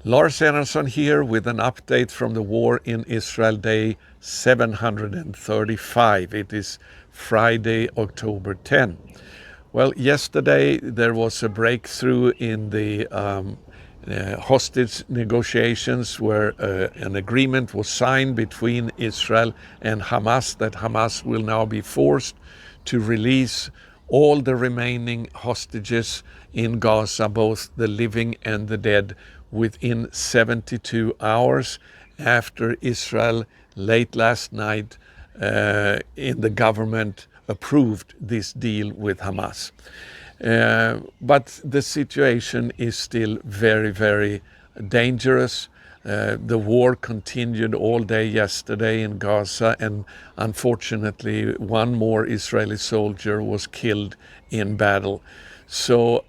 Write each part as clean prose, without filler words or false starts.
Lars Enarson here with an update from the war in Israel, day 735. It is Friday, October 10. Well, yesterday there was a breakthrough in the hostage negotiations where an agreement was signed between Israel and Hamas that Hamas will now be forced to release all the remaining hostages in Gaza, both the living and the dead, within 72 hours after Israel late last night in the government approved this deal with Hamas. But the situation is still very, very dangerous. The war continued all day yesterday in Gaza, and unfortunately one more Israeli soldier was killed in battle. So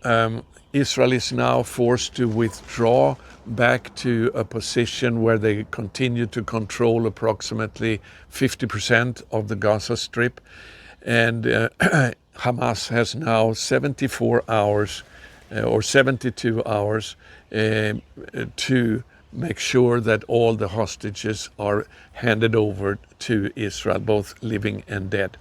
Israel is now forced to withdraw back to a position where they continue to control approximately 50% of the Gaza Strip. And Hamas has now 74 hours or 72 hours to make sure that all the hostages are handed over to Israel, both living and dead.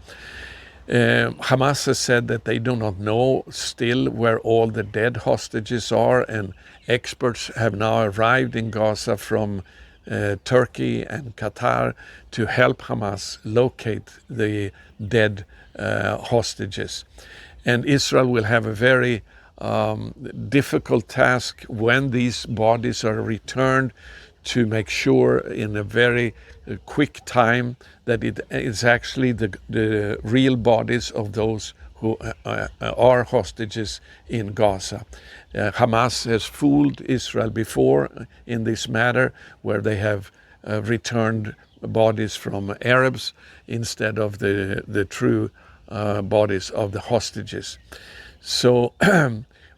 Hamas has said that they do not know still where all the dead hostages are, and experts have now arrived in Gaza from Turkey and Qatar to help Hamas locate the dead hostages. And Israel will have a very difficult task when these bodies are returned to make sure in a very quick time that it is actually the real bodies of those who are hostages in Gaza. Hamas has fooled Israel before in this matter, where they have returned bodies from Arabs instead of the true bodies of the hostages. So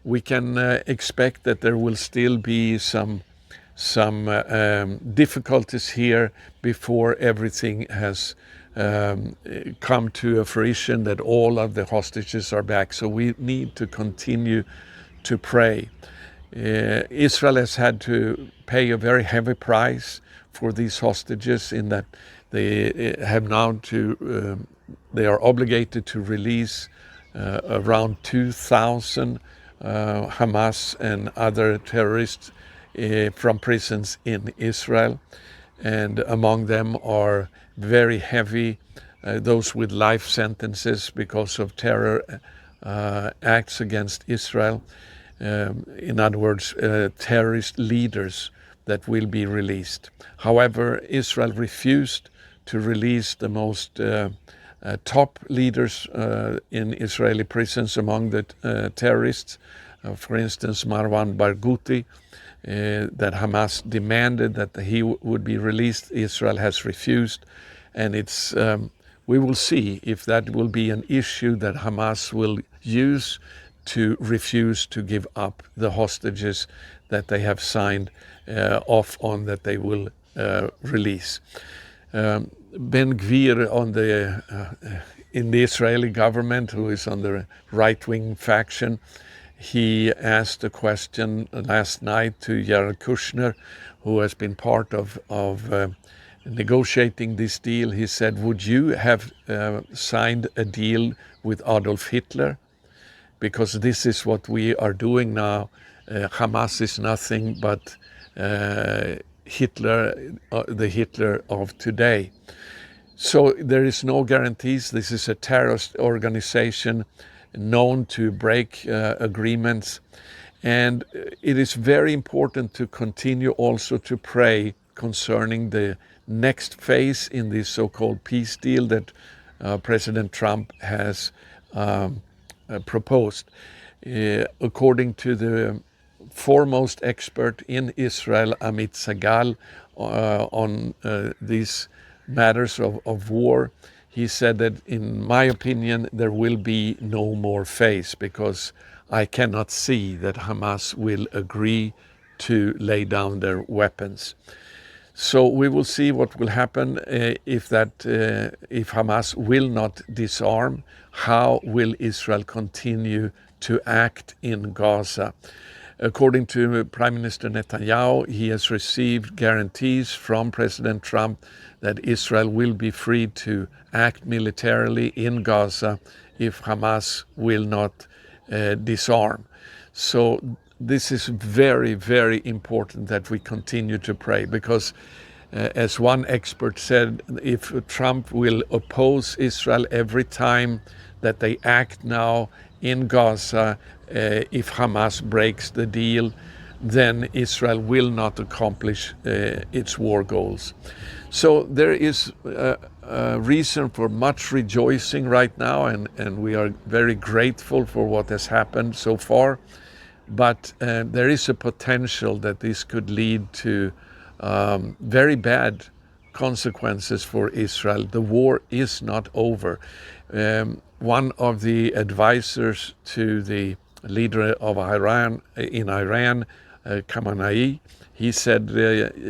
we can expect that there will still be some difficulties here before everything has come to a fruition that all of the hostages are back. So we need to continue to pray. Israel has had to pay a very heavy price for these hostages in that they have now they are obligated to release around 2,000 Hamas and other terrorists from prisons in Israel, and among them are very heavy, those with life sentences because of terror acts against Israel. In other words, terrorist leaders that will be released. However, Israel refused to release the most top leaders in Israeli prisons among the terrorists. For instance, Marwan Barghouti, that Hamas demanded that he would be released. Israel has refused, and it's we will see if that will be an issue that Hamas will use to refuse to give up the hostages that they have signed off on that they will release. Ben Gvir in the Israeli government, who is on the right-wing faction, he asked a question last night to Jared Kushner, who has been part of negotiating this deal. He said, would you have signed a deal with Adolf Hitler? Because this is what we are doing now. Hamas is nothing but Hitler, the Hitler of today. So there is no guarantees. This is a terrorist organization known to break agreements. And it is very important to continue also to pray concerning the next phase in this so-called peace deal that President Trump has proposed. According to the foremost expert in Israel, Amit Sagal, on these matters of war, he said that, in my opinion, there will be no more phase, because I cannot see that Hamas will agree to lay down their weapons. So we will see what will happen if Hamas will not disarm. How will Israel continue to act in Gaza? According to Prime Minister Netanyahu, he has received guarantees from President Trump that Israel will be free to act militarily in Gaza if Hamas will not disarm. So this is very, very important that we continue to pray, because as one expert said, if Trump will oppose Israel every time that they act now in Gaza, if Hamas breaks the deal, then Israel will not accomplish its war goals. So there is a reason for much rejoicing right now, and we are very grateful for what has happened so far. But there is a potential that this could lead to very bad consequences for Israel. The war is not over. One of the advisors to the leader of Iran, Khamenei, he said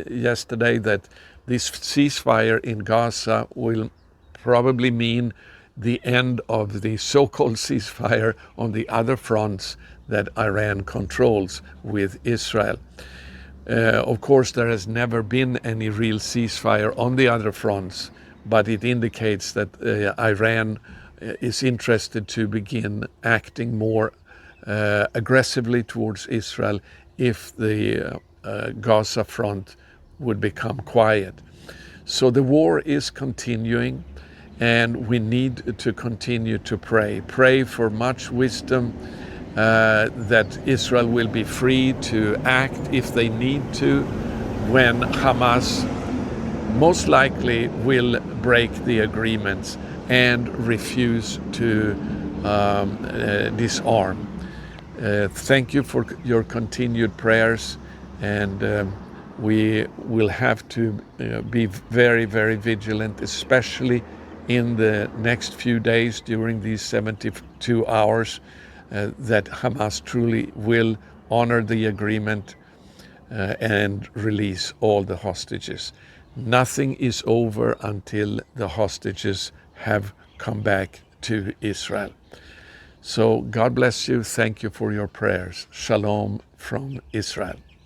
yesterday that this ceasefire in Gaza will probably mean the end of the so-called ceasefire on the other fronts that Iran controls with Israel. Of course, there has never been any real ceasefire on the other fronts, but it indicates that Iran is interested to begin acting more aggressively towards Israel if the Gaza front would become quiet. So the war is continuing, and we need to continue to pray. Pray for much wisdom, that Israel will be free to act if they need to, when Hamas most likely will break the agreements and refuse to disarm. Thank you for your continued prayers, and we will have to be very, very vigilant, especially in the next few days during these 72 hours, that Hamas truly will honor the agreement and release all the hostages. Nothing is over until the hostages have come back to Israel. So God bless you. Thank you for your prayers. Shalom from Israel.